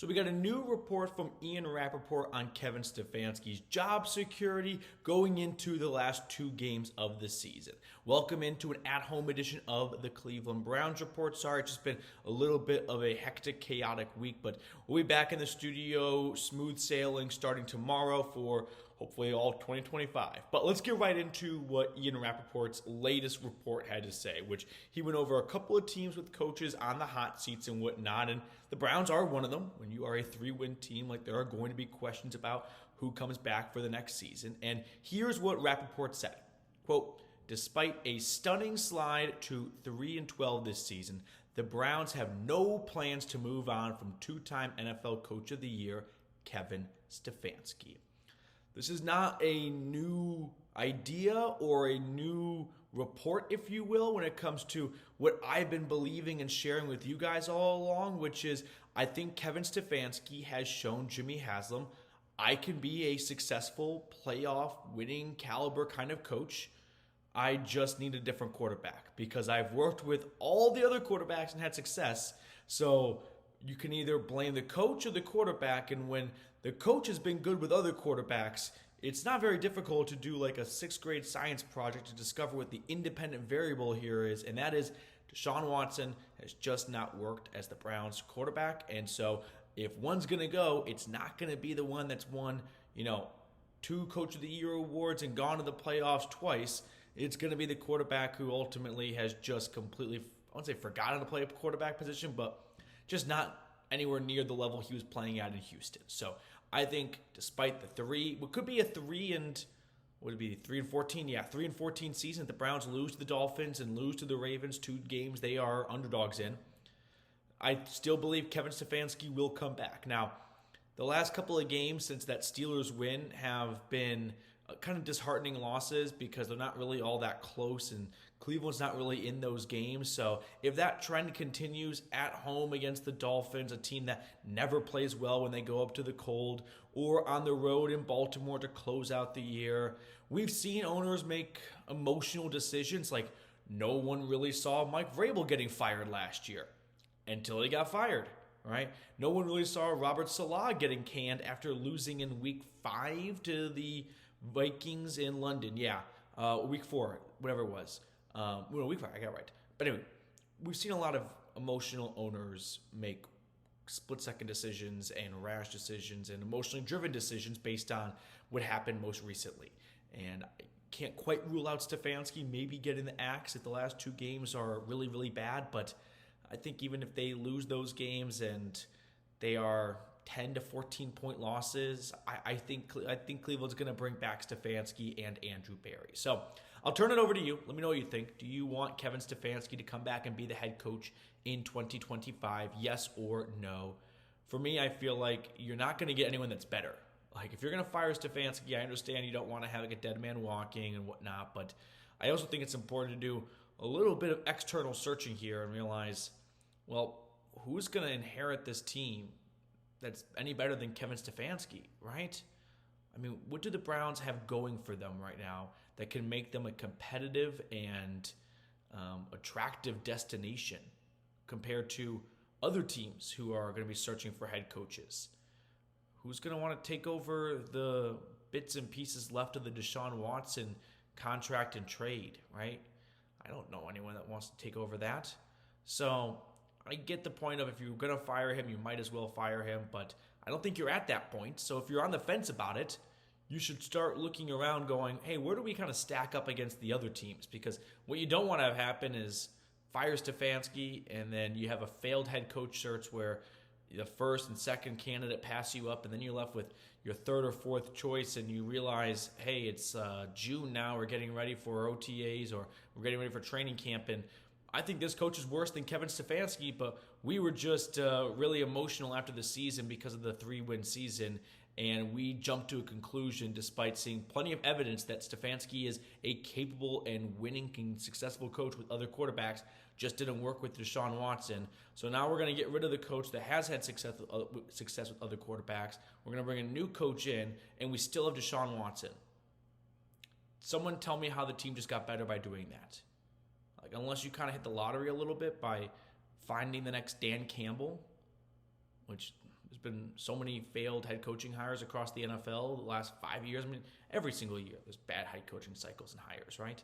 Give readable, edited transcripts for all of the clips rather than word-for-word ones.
So we got a new report from Ian Rapoport on Kevin Stefanski's job security going into the last two games of the season. Welcome into an at-home edition of the Cleveland Browns Report. Sorry, it's just been a little bit of a hectic, chaotic week, but we'll be back in the studio, smooth sailing, starting tomorrow for hopefully all 2025. But let's get right into what Ian Rapoport's latest report had to say, which he went over a couple of teams with coaches on the hot seats and whatnot, and the Browns are one of them. When you are a 3-win team, like, there are going to be questions about who comes back for the next season. And here's what Rapoport said. Quote, despite a stunning slide to 3-12 this season, the Browns have no plans to move on from two-time NFL Coach of the Year, Kevin Stefanski. This is not a new idea or a new report, if you will, when it comes to what I've been believing and sharing with you guys all along, which is I think Kevin Stefanski has shown Jimmy Haslam I can be a successful playoff winning caliber kind of coach. I just need a different quarterback because I've worked with all the other quarterbacks and had success. So you can either blame the coach or the quarterback, and when the coach has been good with other quarterbacks, it's not very difficult to do like a 6th grade science project to discover what the independent variable here is, and that is Deshaun Watson has just not worked as the Browns quarterback. And so if one's going to go, it's not going to be the one that's won, 2 Coach of the Year awards and gone to the playoffs twice. It's going to be the quarterback who ultimately has just completely, I won't say forgotten to play a quarterback position, but just not anywhere near the level he was playing at in Houston. So I think despite what could be a 3-14? Yeah, 3-14 season. If the Browns lose to the Dolphins and lose to the Ravens, 2 games they are underdogs in, I still believe Kevin Stefanski will come back. Now, the last couple of games since that Steelers win have been kind of disheartening losses because they're not really all that close, and Cleveland's not really in those games. So if that trend continues at home against the Dolphins, a team that never plays well when they go up to the cold, or on the road in Baltimore to close out the year, we've seen owners make emotional decisions. Like, no one really saw Mike Vrabel getting fired last year until he got fired, right? No one really saw Robert Saleh getting canned after losing in week 5 to the Vikings in London. Yeah, week 4, whatever it was. Week 5, I got it right. But anyway, we've seen a lot of emotional owners make split-second decisions and rash decisions and emotionally driven decisions based on what happened most recently. And I can't quite rule out Stefanski maybe getting the axe if the last 2 games are really, really bad. But I think even if they lose those games and they are 10 to 14 point losses, I think Cleveland's going to bring back Stefanski and Andrew Berry. So I'll turn it over to you. Let me know what you think. Do you want Kevin Stefanski to come back and be the head coach in 2025? Yes or no? For me, I feel like you're not going to get anyone that's better. Like, if you're going to fire Stefanski, I understand you don't want to have like a dead man walking and whatnot, but I also think it's important to do a little bit of external searching here and realize, well, who's going to inherit this team that's any better than Kevin Stefanski, right? I mean, what do the Browns have going for them right now that can make them a competitive and attractive destination compared to other teams who are going to be searching for head coaches? Who's going to want to take over the bits and pieces left of the Deshaun Watson contract and trade, right? I don't know anyone that wants to take over that. So I get the point of if you're going to fire him, you might as well fire him, but I don't think you're at that point. So if you're on the fence about it, you should start looking around going, hey, where do we kind of stack up against the other teams? Because what you don't want to have happen is fire Stefanski and then you have a failed head coach search where the first and second candidate pass you up, and then you're left with your third or fourth choice, and you realize, hey, it's June now, we're getting ready for OTAs, or we're getting ready for training camp, and I think this coach is worse than Kevin Stefanski, but we were just really emotional after the season because of the 3-win season, and we jumped to a conclusion despite seeing plenty of evidence that Stefanski is a capable and winning and successful coach with other quarterbacks, just didn't work with Deshaun Watson. So now we're going to get rid of the coach that has had success with other quarterbacks. We're going to bring a new coach in, and we still have Deshaun Watson. Someone tell me how the team just got better by doing that. Like, unless you kind of hit the lottery a little bit by finding the next Dan Campbell, which There's been so many failed head coaching hires across the NFL the last 5 years. I mean, every single year there's bad head coaching cycles and hires, right?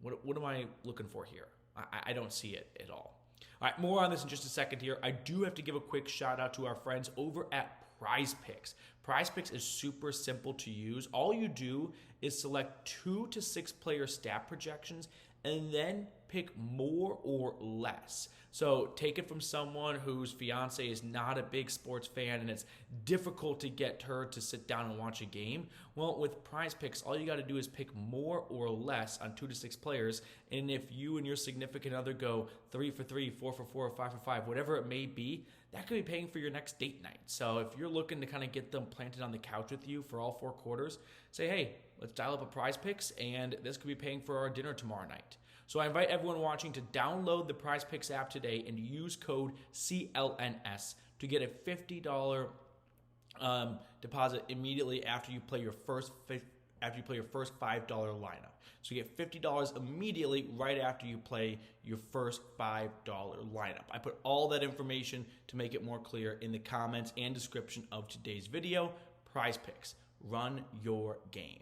What am I looking for here? I don't see it at all. All right, more on this in just a second here. I do have to give a quick shout out to our friends over at PrizePicks. PrizePicks is super simple to use. All you do is select 2 to 6 player stat projections and then pick more or less. So take it from someone whose fiance is not a big sports fan and it's difficult to get her to sit down and watch a game. Well, with PrizePicks, all you got to do is pick more or less on 2 to 6 players. And if you and your significant other go 3 for 3, 4 for 4, 5 for 5, whatever it may be, that could be paying for your next date night. So if you're looking to kind of get them planted on the couch with you for all 4 quarters, say, hey, let's dial up a PrizePicks and this could be paying for our dinner tomorrow night. So I invite everyone watching to download the PrizePicks app today and use code CLNS to get a $50 deposit immediately after you play your first $5 lineup. So you get $50 immediately right after you play your first $5 lineup. I put all that information to make it more clear in the comments and description of today's video. PrizePicks, run your game.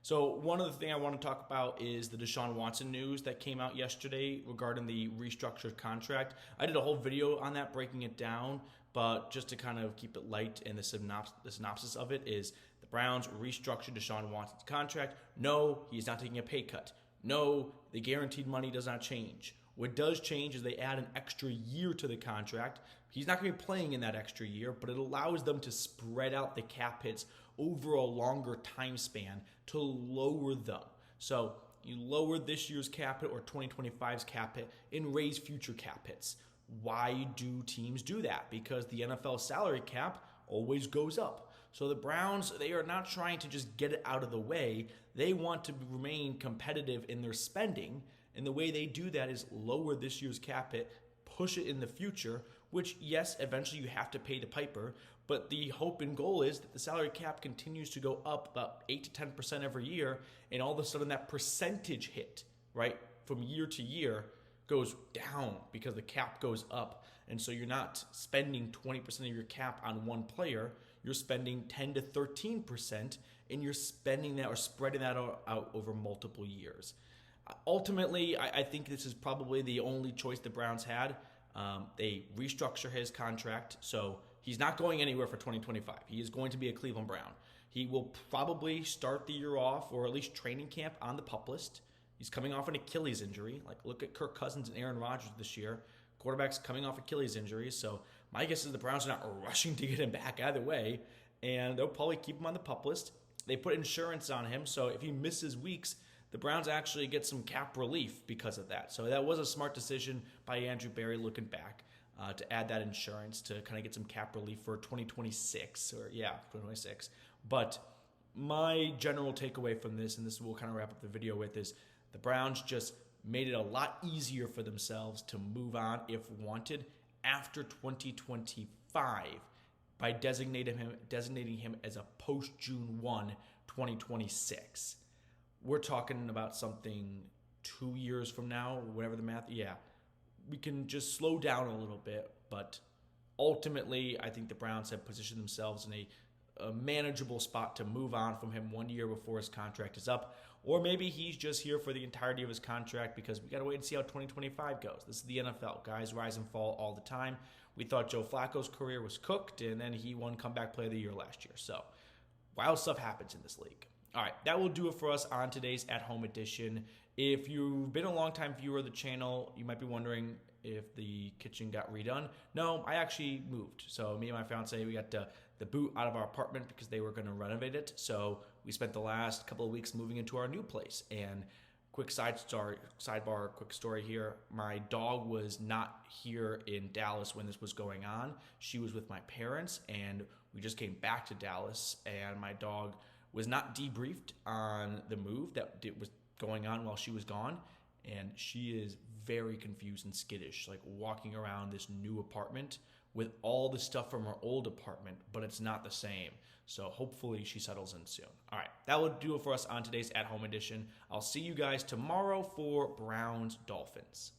So one other thing I want to talk about is the Deshaun Watson news that came out yesterday regarding the restructured contract. I did a whole video on that breaking it down, but just to kind of keep it light, and the synopsis of it is the Browns restructured Deshaun Watson's contract. No, he's not taking a pay cut. No, the guaranteed money does not change. What does change is they add an extra year to the contract. He's not going to be playing in that extra year, but it allows them to spread out the cap hits over a longer time span to lower them. So you lower this year's cap hit or 2025's cap hit and raise future cap hits. Why do teams do that? Because the NFL salary cap always goes up. So the Browns, they are not trying to just get it out of the way. They want to remain competitive in their spending. And the way they do that is lower this year's cap hit, push it in the future, which, yes, eventually you have to pay the piper. But the hope and goal is that the salary cap continues to go up about 8 to 10% every year. And all of a sudden that percentage hit, right, from year to year goes down because the cap goes up. And so you're not spending 20% of your cap on one player. You're spending 10 to 13%, and you're spending that or spreading that out over multiple years. Ultimately, I think this is probably the only choice the Browns had. They restructure his contract, so he's not going anywhere for 2025. He is going to be a Cleveland Brown. He will probably start the year off, or at least training camp, on the PUP list. He's coming off an Achilles injury. Like, look at Kirk Cousins and Aaron Rodgers this year. Quarterbacks coming off Achilles injuries, so my guess is the Browns are not rushing to get him back either way, and they'll probably keep him on the PUP list. They put insurance on him, so if he misses weeks, the Browns actually get some cap relief because of that. So that was a smart decision by Andrew Berry looking back to add that insurance to kind of get some cap relief for 2026, 2026. But my general takeaway from this, and this will kind of wrap up the video with, is the Browns just made it a lot easier for themselves to move on if wanted after 2025 by designating him as a post-June 1, 2026. We're talking about something 2 years from now, whatever the math. Yeah, we can just slow down a little bit, but ultimately, I think the Browns have positioned themselves in a manageable spot to move on from him 1 year before his contract is up. Or maybe he's just here for the entirety of his contract because we got to wait and see how 2025 goes. This is the NFL. Guys rise and fall all the time. We thought Joe Flacco's career was cooked, and then he won Comeback Player of the Year last year. So wild stuff happens in this league. All right, that will do it for us on today's at-home edition. If you've been a longtime viewer of the channel, you might be wondering if the kitchen got redone. No, I actually moved. So me and my fiance, we got the boot out of our apartment because they were going to renovate it. So we spent the last couple of weeks moving into our new place. And quick sidebar, quick story here. My dog was not here in Dallas when this was going on. She was with my parents, and we just came back to Dallas, and my dog was not debriefed on the move that was going on while she was gone, and she is very confused and skittish, like walking around this new apartment with all the stuff from her old apartment, but it's not the same. So hopefully she settles in soon. All right, that will do it for us on today's at-home edition. I'll see you guys tomorrow for Browns-Dolphins.